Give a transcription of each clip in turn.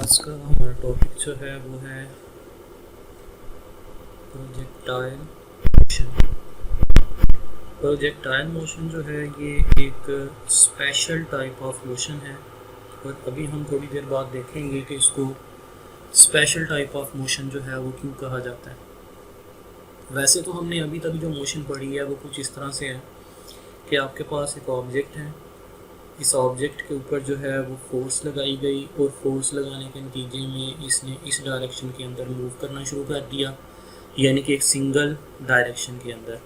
आज का हमारा टॉपिक जो है वो है प्रोजेक्टाइल मोशन। प्रोजेक्टाइल मोशन जो है ये एक स्पेशल टाइप ऑफ मोशन है और अभी हम थोड़ी देर बाद देखेंगे कि इसको स्पेशल टाइप ऑफ मोशन जो है वो क्यों कहा जाता है। वैसे तो हमने अभी तक जो मोशन पढ़ी है वो कुछ इस तरह से है कि आपके पास एक ऑब्जेक्ट है, इस ऑब्जेक्ट के ऊपर जो है वो फोर्स लगाई गई और फोर्स लगाने के नतीजे में इसने इस डायरेक्शन के अंदर मूव करना शुरू कर दिया, यानी कि एक सिंगल डायरेक्शन के अंदर।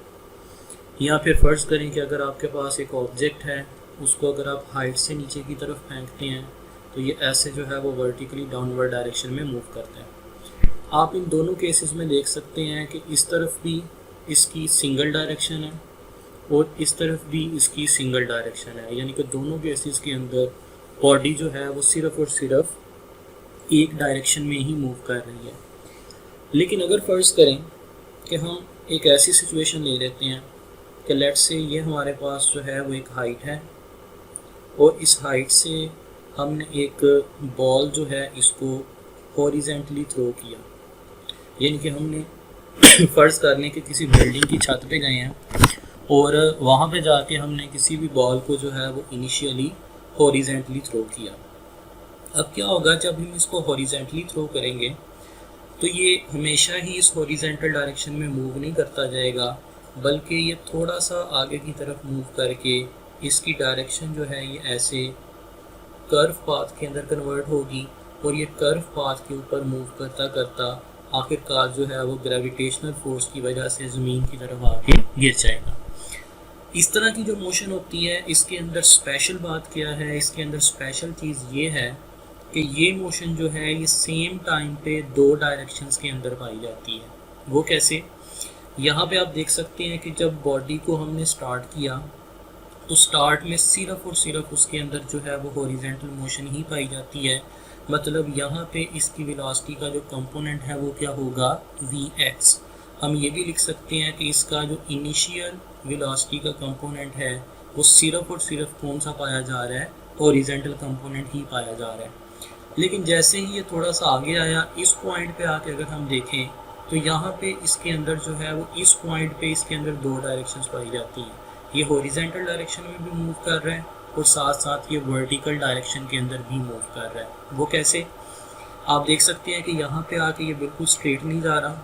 या फिर फ़र्ज़ करें कि अगर आपके पास एक ऑब्जेक्ट है, उसको अगर आप हाइट से नीचे की तरफ फेंकते हैं तो ये ऐसे जो है वो वर्टिकली डाउनवर्ड डायरेक्शन में मूव करता है। आप इन दोनों केसेस में देख सकते हैं कि इस तरफ भी इसकी सिंगल डायरेक्शन है और इस तरफ भी इसकी सिंगल डायरेक्शन है, यानी कि दोनों केसेस के अंदर बॉडी जो है वो सिर्फ और सिर्फ एक डायरेक्शन में ही मूव कर रही है। लेकिन अगर फ़र्ज़ करें कि हम एक ऐसी सिचुएशन ले लेते हैं कि लेट से ये हमारे पास जो है वो एक हाइट है और इस हाइट से हमने एक बॉल जो है इसको हॉरिजेंटली थ्रो किया, यानी कि हमने फ़र्ज़ करने के किसी बिल्डिंग की छत पे गए हैं और वहाँ पे जाके हमने किसी भी बॉल को जो है वो इनिशियली हॉरिजेंटली थ्रो किया। अब क्या होगा, जब हम इसको हॉरिजेंटली थ्रो करेंगे तो ये हमेशा ही इस हॉरिजेंटल डायरेक्शन में मूव नहीं करता जाएगा, बल्कि ये थोड़ा सा आगे की तरफ मूव करके इसकी डायरेक्शन जो है ये ऐसे कर्व पाथ के अंदर कन्वर्ट होगी और ये कर्व पाथ के ऊपर मूव करता करता आखिरकार जो है वो ग्रेविटेशनल फोर्स की वजह से ज़मीन की तरफ आके गिर जाएगा। इस तरह की जो मोशन होती है इसके अंदर स्पेशल बात क्या है, इसके अंदर स्पेशल चीज़ ये है कि ये मोशन जो है ये सेम टाइम पे दो डायरेक्शंस के अंदर पाई जाती है। वो कैसे? यहाँ पे आप देख सकते हैं कि जब बॉडी को हमने स्टार्ट किया तो स्टार्ट में सिर्फ और सिर्फ उसके अंदर जो है वो हॉरिजेंटल मोशन ही पाई जाती है। मतलब यहाँ पे इसकी वेलोसिटी का जो कंपोनेंट है वो क्या होगा, Vx। हम ये भी लिख सकते हैं कि इसका जो इनिशियल वेलोसिटी का कंपोनेंट है वो सिर्फ और सिर्फ कौन सा पाया जा रहा है, हॉरिजेंटल कंपोनेंट ही पाया जा रहा है। लेकिन जैसे ही ये थोड़ा सा आगे आया, इस पॉइंट पे आके अगर हम देखें तो यहाँ पे इसके अंदर जो है वो इस पॉइंट पे इसके अंदर दो डायरेक्शंस पाई जाती हैं। ये हॉरिजेंटल डायरेक्शन में भी मूव कर रहा है और साथ साथ ये वर्टिकल डायरेक्शन के अंदर भी मूव कर रहा है। वो कैसे? आप देख सकते हैं कि यहाँ पे आके ये बिल्कुल स्ट्रेट नहीं जा रहा,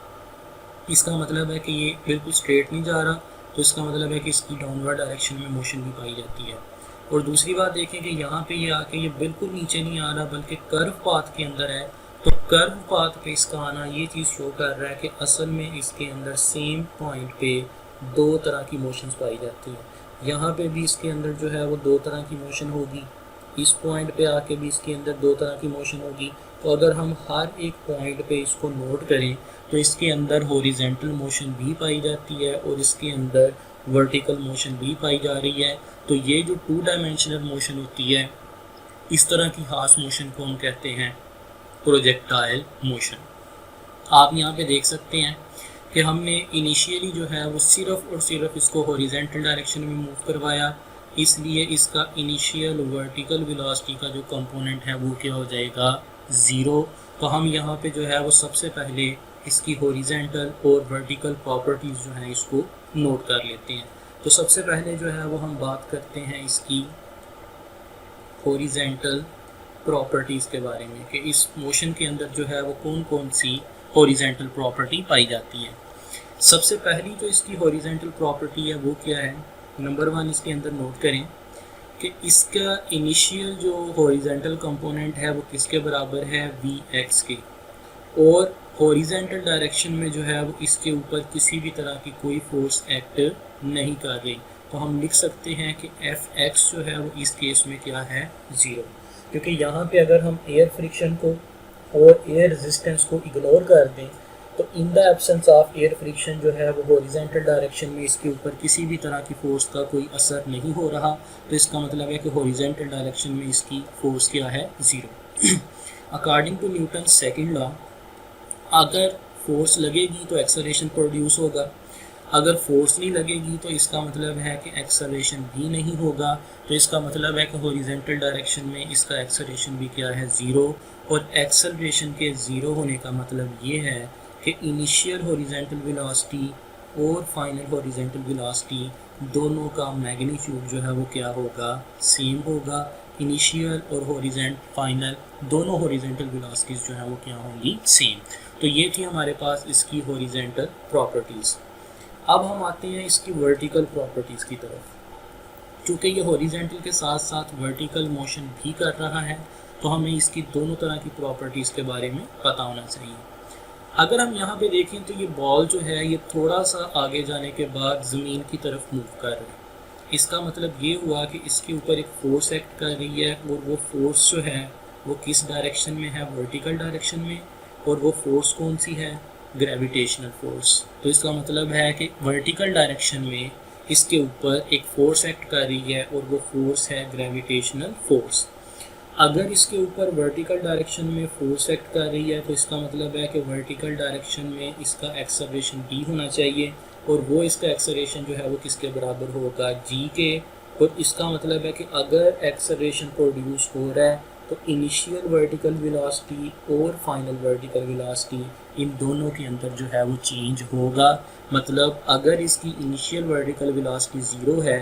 इसका मतलब है कि ये बिल्कुल स्ट्रेट नहीं जा रहा, तो इसका मतलब है कि इसकी डाउनवर्ड डायरेक्शन में मोशन भी पाई जाती है। और दूसरी बात देखें कि यहाँ पे ये आके ये बिल्कुल नीचे नहीं आ रहा बल्कि कर्व पाथ के अंदर है, तो कर्व पाथ पे इसका आना ये चीज़ शो कर रहा है कि असल में इसके अंदर सेम पॉइंट पे दो तरह की मोशंस पाई जाती हैं। यहाँ पे भी इसके अंदर जो है वो दो तरह की मोशन होगी, इस पॉइंट पे आके भी इसके अंदर दो तरह की मोशन होगी। तो अगर हम हर एक पॉइंट पे इसको नोट करें तो इसके अंदर हॉरिजेंटल मोशन भी पाई जाती है और इसके अंदर वर्टिकल मोशन भी पाई जा रही है। तो ये जो टू डायमेंशनल मोशन होती है, इस तरह की खास मोशन को हम कहते हैं प्रोजेक्टाइल मोशन। आप यहाँ पे देख सकते हैं कि हमने इनिशियली जो है वो सिर्फ और सिर्फ इसको हॉरिजेंटल डायरेक्शन में मूव करवाया, इसलिए इसका इनिशियल वर्टिकल वेलोसिटी का जो कंपोनेंट है वो क्या हो जाएगा, 0। तो हम यहाँ पे जो है वो सबसे पहले इसकी हॉरिजेंटल और वर्टिकल प्रॉपर्टीज़ जो हैं इसको नोट कर लेते हैं। तो सबसे पहले जो है वो हम बात करते हैं इसकी हॉरिजेंटल प्रॉपर्टीज़ के बारे में कि इस मोशन के अंदर जो है वो कौन कौन सी हॉरिजेंटल प्रॉपर्टी पाई जाती है। सबसे पहली जो इसकी हॉरिजेंटल प्रॉपर्टी है वो क्या है, नंबर 1 इसके अंदर नोट करें कि इसका इनिशियल जो हॉरिजेंटल कंपोनेंट है वो किसके बराबर है, Vx के, और हॉरिजेंटल डायरेक्शन में जो है वो इसके ऊपर किसी भी तरह की कोई फोर्स एक्ट नहीं कर रही। तो हम लिख सकते हैं कि Fx जो है वो इस केस में क्या है, 0। क्योंकि यहाँ पे अगर हम एयर फ्रिक्शन को और एयर रेजिस्टेंस को इग्नोर कर दें तो in the absence of air friction जो है वो हॉरिजेंटल डायरेक्शन में इसके ऊपर किसी भी तरह की फोर्स का कोई असर नहीं हो रहा। तो इसका मतलब है कि हॉरिजेंटल डायरेक्शन में इसकी फोर्स क्या है, 0। According to Newton second law, अगर फोर्स लगेगी तो एक्सेलरेशन प्रोड्यूस होगा, अगर फोर्स नहीं लगेगी तो इसका मतलब है कि एक्सेलरेशन भी नहीं होगा, तो इसका मतलब है कि हॉरिजॉन्टल डायरेक्शन में इसका एक्सेलरेशन भी क्या है, ज़ीरो। और एक्सेलरेशन के ज़ीरो होने का मतलब ये है कि इनिशियल हॉरिजॉन्टल वेलोसिटी और फाइनल हॉरिजॉन्टल वेलोसिटी दोनों का मैग्नीट्यूड जो है वो क्या होगा, सेम होगा। इनिशियल और हॉरिजॉन्टल फाइनल दोनों हॉरिजॉन्टल वेलोसिटीज़ जो है वो क्या होंगी, सेम। तो ये थी हमारे पास इसकी हॉरिजॉन्टल प्रॉपर्टीज़। अब हम आते हैं इसकी वर्टिकल प्रॉपर्टीज़ की तरफ। चूँकि ये हॉरिजॉन्टल के साथ साथ वर्टिकल मोशन भी कर रहा है, तो हमें इसकी दोनों तरह की प्रॉपर्टीज़ के बारे में पता होना चाहिए। अगर हम यहाँ पे देखें तो ये बॉल जो है ये थोड़ा सा आगे जाने के बाद ज़मीन की तरफ मूव कर रही है। इसका मतलब ये हुआ कि इसके ऊपर एक फोर्स एक्ट कर रही है, और वो फोर्स जो है वो किस डायरेक्शन में है, वर्टिकल डायरेक्शन में। और वो फोर्स कौन सी है, ग्रेविटेशनल फोर्स। तो इसका मतलब है कि वर्टिकल डायरेक्शन में इसके ऊपर एक फोर्स एक्ट कर रही है, और वो फोर्स है ग्रेविटेशनल फोर्स। अगर इसके ऊपर वर्टिकल डायरेक्शन में फोर्स एक्ट कर रही है, तो इसका मतलब है कि वर्टिकल डायरेक्शन में इसका एक्सेलरेशन भी होना चाहिए, और वो इसका एक्सेलरेशन जो है वो किसके बराबर होगा, जी के। और इसका मतलब है कि अगर एक्सेलरेशन प्रोड्यूस हो रहा है तो इनिशियल वर्टिकल वेलोसिटी और फाइनल वर्टिकल वेलोसिटी इन दोनों के अंदर जो है वो चेंज होगा। मतलब अगर इसकी इनिशियल वर्टिकल वेलोसिटी ज़ीरो है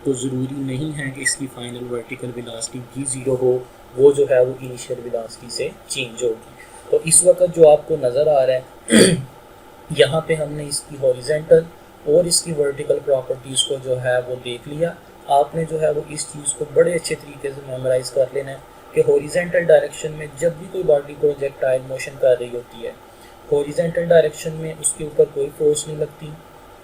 तो ज़रूरी नहीं है कि इसकी फाइनल वर्टिकल वेलोसिटी भी ज़ीरो हो, वो जो है वो इनिशियल वेलोसिटी से चेंज होगी। तो इस वक्त जो आपको नज़र आ रहा है यहाँ पे हमने इसकी हॉरिजॉन्टल और इसकी वर्टिकल प्रॉपर्टीज़ को जो है वो देख लिया। आपने जो है वो इस चीज़ को बड़े अच्छे तरीके से मेमोराइज़ कर लेना है कि हॉरिजॉन्टल डायरेक्शन में जब भी कोई बॉडी प्रोजेक्टाइल मोशन कर रही होती है, हॉरिजॉन्टल डायरेक्शन में उसके ऊपर कोई फोर्स नहीं लगती,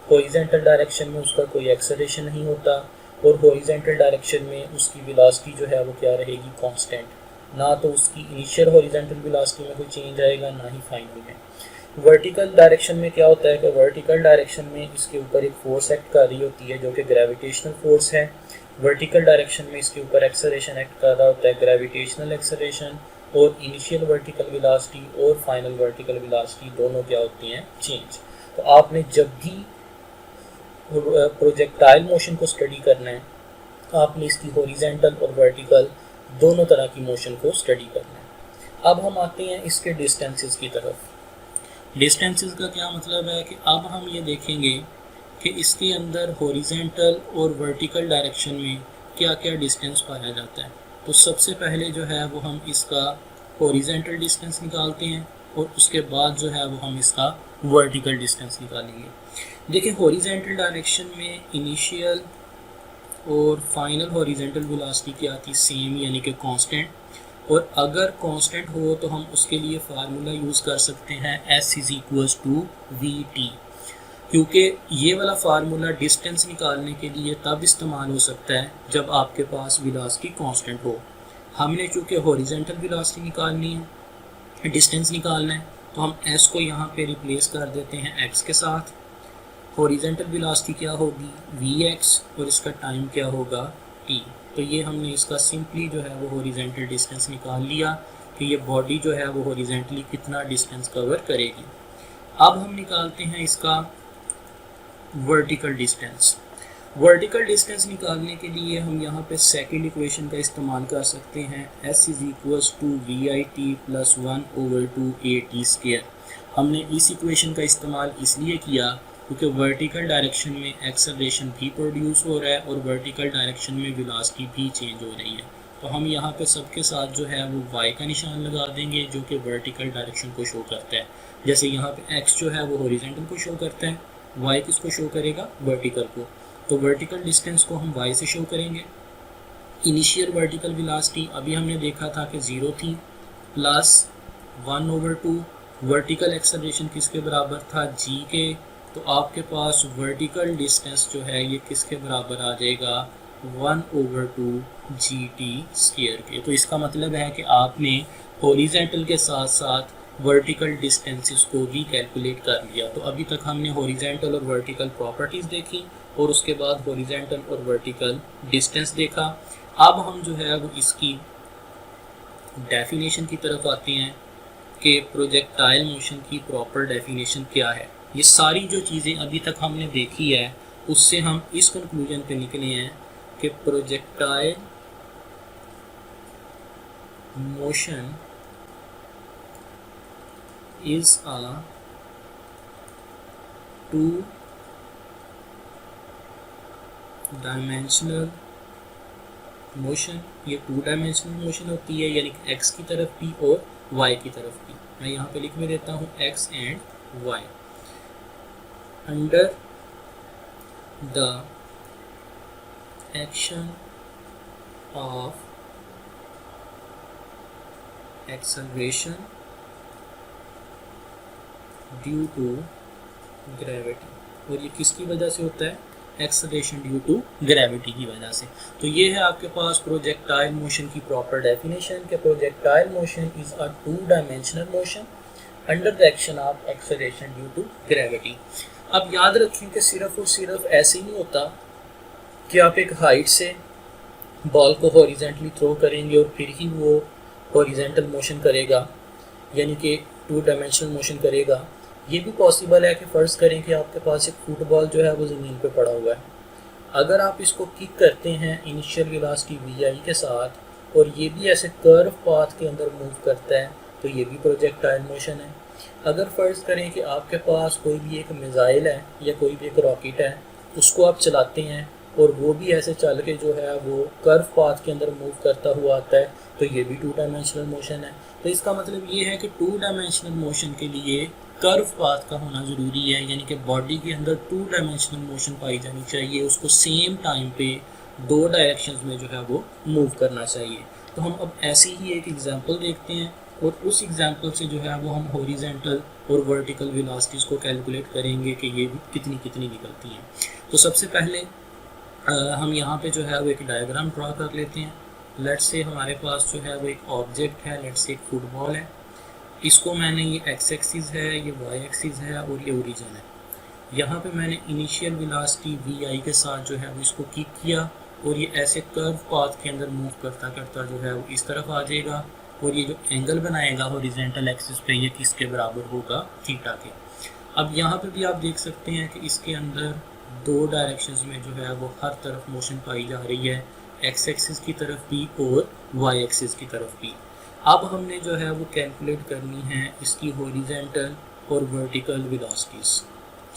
हॉरिजॉन्टल डायरेक्शन में उसका कोई एक्सेलरेशन नहीं होता, और हॉरिजॉन्टल डायरेक्शन में उसकी वेलोसिटी जो है वो क्या रहेगी, कांस्टेंट। ना तो उसकी इनिशियल हॉरिजॉन्टल वेलोसिटी में कोई चेंज आएगा, ना ही फाइनल में। वर्टिकल डायरेक्शन में क्या होता है कि वर्टिकल डायरेक्शन में इसके ऊपर एक फोर्स एक्ट कर रही होती है जो कि ग्रेविटेशनल फोर्स है। वर्टिकल डायरेक्शन में इसके ऊपर एक्सेलरेशन एक्ट कर रहा होता है, ग्रेविटेशनल एक्सेलरेशन। और इनिशियल वर्टिकल वेलोसिटी और फाइनल वर्टिकल वेलोसिटी दोनों क्या होती हैं, चेंज। तो आपने जब भी प्रोजेक्टाइल मोशन को स्टडी करना है, आपने इसकी हॉरिजॉन्टल और वर्टिकल दोनों तरह की मोशन को स्टडी करना है। अब हम आते हैं इसके डिस्टेंसेस की तरफ। डिस्टेंसेस का क्या मतलब है कि अब हम ये देखेंगे कि इसके अंदर हॉरिजॉन्टल और वर्टिकल डायरेक्शन में क्या क्या डिस्टेंस पाया जाता है। तो सबसे पहले जो है वो हम इसका हॉरिजॉन्टल डिस्टेंस निकालते हैं, और उसके बाद जो है वो हम इसका वर्टिकल डिस्टेंस निकालेंगे। देखिए हॉरिजॉन्टल डायरेक्शन में इनिशियल और फाइनल हॉरिजॉन्टल वेलोसिटी क्या आती है, सेम, यानी कि कांस्टेंट। और अगर कांस्टेंट हो तो हम उसके लिए फार्मूला यूज़ कर सकते हैं S=VT, क्योंकि ये वाला फार्मूला डिस्टेंस निकालने के लिए तब इस्तेमाल हो सकता है जब आपके पास वेलोसिटी कांस्टेंट हो। हमने चूँकि हॉरिजॉन्टल वेलोसिटी निकालनी है, डिस्टेंस निकालना है, तो हम S को यहाँ पे रिप्लेस कर देते हैं X के साथ। हॉरिजॉन्टल वेलोसिटी क्या होगी, Vx, और इसका टाइम क्या होगा, T। तो ये हमने इसका सिंपली जो है वो हॉरिजॉन्टल डिस्टेंस निकाल लिया कि ये बॉडी जो है वो हॉरिजॉन्टली कितना डिस्टेंस कवर करेगी। अब हम निकालते हैं इसका वर्टिकल डिस्टेंस। वर्टिकल डिस्टेंस निकालने के लिए हम यहाँ पे सेकंड इक्वेशन का इस्तेमाल कर सकते हैं, S=VIT + 1/2AT²। हमने इस इक्वेशन का इस्तेमाल इसलिए किया क्योंकि वर्टिकल डायरेक्शन में एक्सेलरेशन भी प्रोड्यूस हो रहा है और वर्टिकल डायरेक्शन में वेलोसिटी भी चेंज हो रही है। तो हम यहाँ पे सबके साथ जो है वो y का निशान लगा देंगे जो कि वर्टिकल डायरेक्शन को शो करता है। जैसे यहाँ पे x जो है वो हॉरिजॉन्टल को शो करता है, y किसको शो करेगा, वर्टिकल को। तो वर्टिकल डिस्टेंस को हम y से शो करेंगे। इनिशियल वर्टिकल वेलोसिटी अभी हमने देखा था कि 0 थी, प्लस 1/2 वर्टिकल एक्सेलरेशन किसके बराबर था, g के। तो आपके पास वर्टिकल डिस्टेंस जो है ये किसके बराबर आ जाएगा, 1/2 GT² के। तो इसका मतलब है कि आपने हॉरिजॉन्टल के साथ साथ वर्टिकल डिस्टेंसेस को भी कैलकुलेट कर लिया। तो अभी तक हमने हॉरिजॉन्टल और वर्टिकल प्रॉपर्टीज़ देखी, और उसके बाद हॉरिजॉन्टल और वर्टिकल डिस्टेंस देखा। अब हम जो है वो इसकी डेफिनेशन की तरफ आते हैं कि प्रोजेक्टाइल मोशन की प्रॉपर डेफिनेशन क्या है। ये सारी जो चीज़ें अभी तक हमने देखी है उससे हम इस कंक्लूजन पे निकले हैं कि projectile motion is a two dimensional motion. ये टू डायमेंशनल मोशन होती है, यानी एक्स की तरफ भी और वाई की तरफ भी। मैं यहाँ पे लिख में देता हूँ X and Y. Under the action of acceleration due to gravity. और ये किसकी वजह से होता है? एक्सेलरेशन ड्यू टू ग्रेविटी की वजह से। तो ये है आपके पास प्रोजेक्टाइल मोशन की प्रॉपर डेफिनेशन कि projectile motion is a two dimensional motion under the action of acceleration due to gravity. अब याद रखें कि सिर्फ और सिर्फ ऐसे ही नहीं होता कि आप एक हाइट से बॉल को हॉरिजेंटली थ्रो करेंगे और फिर ही वो हॉरिजेंटल मोशन करेगा, यानी कि टू डायमेंशनल मोशन करेगा। ये भी पॉसिबल है कि फ़र्ज़ करें कि आपके पास एक फुटबॉल जो है वो ज़मीन पे पड़ा हुआ है। अगर आप इसको किक करते हैं इनिशियल वेलोसिटी वी के साथ और ये भी ऐसे कर्व पाथ के अंदर मूव करता है, तो ये भी प्रोजेक्टाइल मोशन है। अगर फ़र्ज़ करें कि आपके पास कोई भी एक मिज़ाइल है या कोई भी एक रॉकेट है, उसको आप चलाते हैं और वो भी ऐसे चल के जो है वो कर्व पाथ के अंदर मूव करता हुआ आता है, तो ये भी टू डायमेंशनल मोशन है। तो इसका मतलब ये है कि टू डायमेंशनल मोशन के लिए कर्व पाथ का होना ज़रूरी है, यानी कि बॉडी के अंदर टू डायमेंशनल मोशन पाई जानी चाहिए, उसको सेम टाइम पे दो डायरेक्शंस में जो है वो मूव करना चाहिए। तो हम अब ऐसी ही एक एग्जांपल देखते हैं और उस एग्जांपल से जो है वो हम हॉरिजॉन्टल और वर्टिकल वेलोसिटीज़ को कैलकुलेट करेंगे कि ये कितनी कितनी निकलती हैं। तो सबसे पहले हम यहाँ पे जो है वो एक डायग्राम ड्रा कर लेते हैं। लेट्स से हमारे पास जो है वो एक ऑब्जेक्ट है, लेट्स से एक फुटबॉल है। इसको मैंने, ये एक्स एक्सिस है, ये वाई एक्सिस है और ये ओरिजिन है। यहाँ पे मैंने इनिशियल वेलोसिटी वी आई के साथ जो है वो इसको किक किया और ये ऐसे कर्व पाथ के अंदर मूव करता करता जो है वो इस तरफ आ जाएगा और ये जो एंगल बनाएगा हॉरिजॉन्टल एक्सिस पे, ये किसके बराबर होगा? थीटा के। अब यहाँ पे भी आप देख सकते हैं कि इसके अंदर दो डायरेक्शंस में जो है वो हर तरफ मोशन पाई जा रही है, एक्स एक्सिस की तरफ भी और वाई एक्सिस की तरफ भी। अब हमने जो है वो कैलकुलेट करनी है इसकी हॉरिजॉन्टल और वर्टिकल वेलोसिटीज़।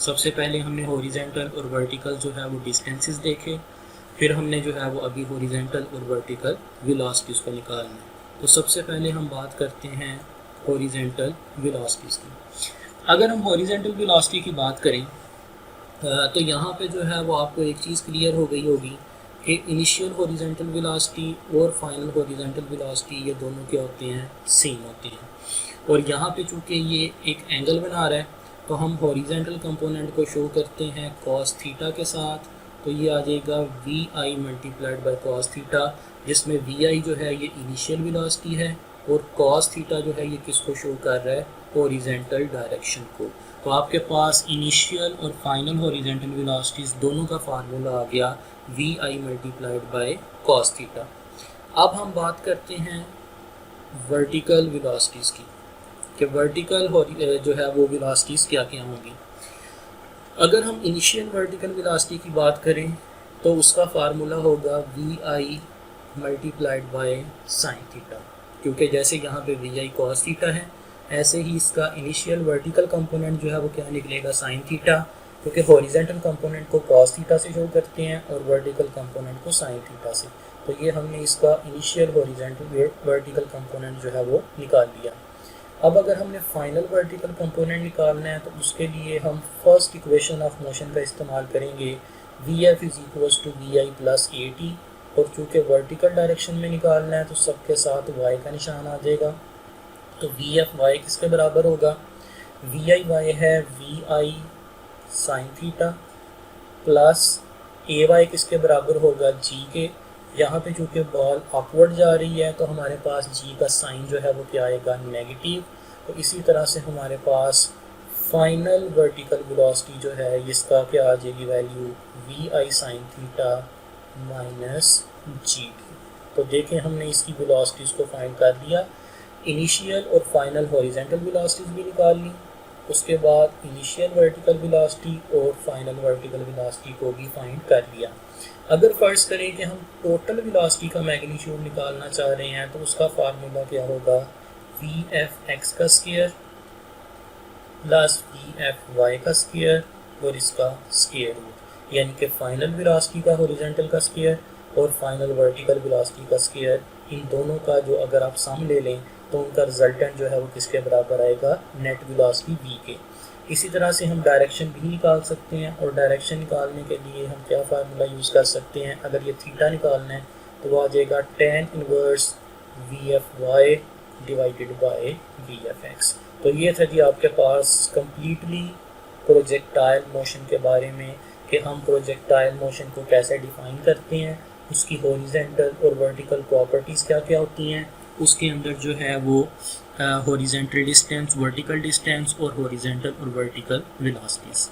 सबसे पहले हमने हॉरिजॉन्टल और वर्टिकल जो है वो डिस्टेंसेस देखे, फिर हमने जो है वो अभी हॉरिजॉन्टल और वर्टिकल वेलोसिटीज़ को निकालना है। तो सबसे पहले हम बात करते हैं हॉरिजॉन्टल वेलोसिटीज़ की। अगर हम हॉरिजॉन्टल वेलोसिटी की बात करें तो यहाँ पे जो है वो आपको एक चीज़ क्लियर हो गई होगी कि इनिशियल हॉरिजॉन्टल वेलोसिटी और फाइनल हॉरिजॉन्टल वेलोसिटी ये दोनों क्या होते हैं? सेम होते हैं। और यहाँ पे चूँकि ये एक एंगल बना रहा है तो हम हॉरिजॉन्टल कंपोनेंट को शो करते हैं कॉस थीटा के साथ। तो ये आ जाएगा V I multiplied by cos theta, जिसमें वी आई जो है ये इनिशियल वेलोसिटी है और कॉस थीटा जो है ये किसको शो कर रहा है? हॉरिजॉन्टल डायरेक्शन को। तो आपके पास इनिशियल और फाइनल हॉरिजॉन्टल वेलोसिटीज़ दोनों का फार्मूला आ गया V I multiplied by cos theta. अब हम बात करते हैं वर्टिकल वेलोसिटीज़ की कि वर्टिकल जो है वो वेलोसिटीज़ क्या क्या होंगी। अगर हम इनिशियल वर्टिकल वेलोसिटी की बात करें तो उसका फार्मूला होगा V I multiplied by sine theta, क्योंकि जैसे यहाँ पे वी आई कॉस थीटा है ऐसे ही इसका इनिशियल वर्टिकल कंपोनेंट जो है वो क्या निकलेगा? साइन थीटा, क्योंकि हॉरिजॉन्टल कंपोनेंट को कॉस थीटा से शो करते हैं और वर्टिकल कंपोनेंट को साइन थीटा से। तो ये हमने इसका इनिशियल हॉरिजॉन्टल वर्टिकल कंपोनेंट जो है वो निकाल लिया। अब अगर हमने फाइनल वर्टिकल कंपोनेंट निकालना है तो उसके लिए हम फर्स्ट इक्वेशन ऑफ मोशन का इस्तेमाल करेंगे, V F is equals to V I plus A T. और चूँकि वर्टिकल डायरेक्शन में निकालना है तो सबके साथ वाई का निशान आ जाएगा। तो वी एफ वाई किसके बराबर होगा? वी आई वाई है V I sine theta plus A Y किसके बराबर होगा? जी के। यहाँ पे चूँकि बॉल अपवर्ड जा रही है तो हमारे पास जी का साइन जो है वो क्या आएगा? नेगेटिव। तो इसी तरह से हमारे पास फाइनल वर्टिकल वेलोसिटी जो है इसका क्या आ जाएगी value? V I sine theta minus G. तो देखें हमने इसकी वेलोसिटीज़ को फाइंड कर लिया, इनिशियल और फाइनल हॉरिजॉन्टल वेलोसिटीज़ भी निकाल ली उसके बाद इनिशियल वर्टिकल वेलोसिटी और फाइनल वर्टिकल वेलोसिटी को भी फाइंड कर लिया। अगर फ़र्ज़ करें कि हम टोटल वेलोसिटी का मैग्नीट्यूड निकालना चाह रहे हैं तो उसका फार्मूला क्या होगा, वी एफ एक्स का square plus V F Y का स्क्वायर और इसका स्क्वायर रूट, यानी कि फाइनल वेलोसिटी का हॉरिजॉन्टल का स्क्वायर और फाइनल वर्टिकल वेलोसिटी का स्क्वायर, इन दोनों का जो अगर आप सम ले लें तो उनका रिजल्टेंट जो है वो किसके बराबर आएगा, नेट वेलोसिटी v के। इसी तरह से हम डायरेक्शन भी निकाल सकते हैं और डायरेक्शन निकालने के लिए हम क्या फार्मूला यूज़ कर सकते हैं, अगर ये थीटा निकालना है तो वो आ जाएगा tan inverse V F Y divided by V F X. तो ये था जी आपके पास कम्प्लीटली प्रोजेक्टाइल मोशन के बारे में कि हम प्रोजेक्टाइल मोशन को कैसे डिफ़ाइन करते हैं, उसकी हॉरिजॉन्टल और वर्टिकल प्रॉपर्टीज़ क्या क्या होती हैं, उसके अंदर जो है वो हॉरिजॉन्टल डिस्टेंस, वर्टिकल डिस्टेंस और हॉरिजॉन्टल और वर्टिकल वेलोसिटीज़।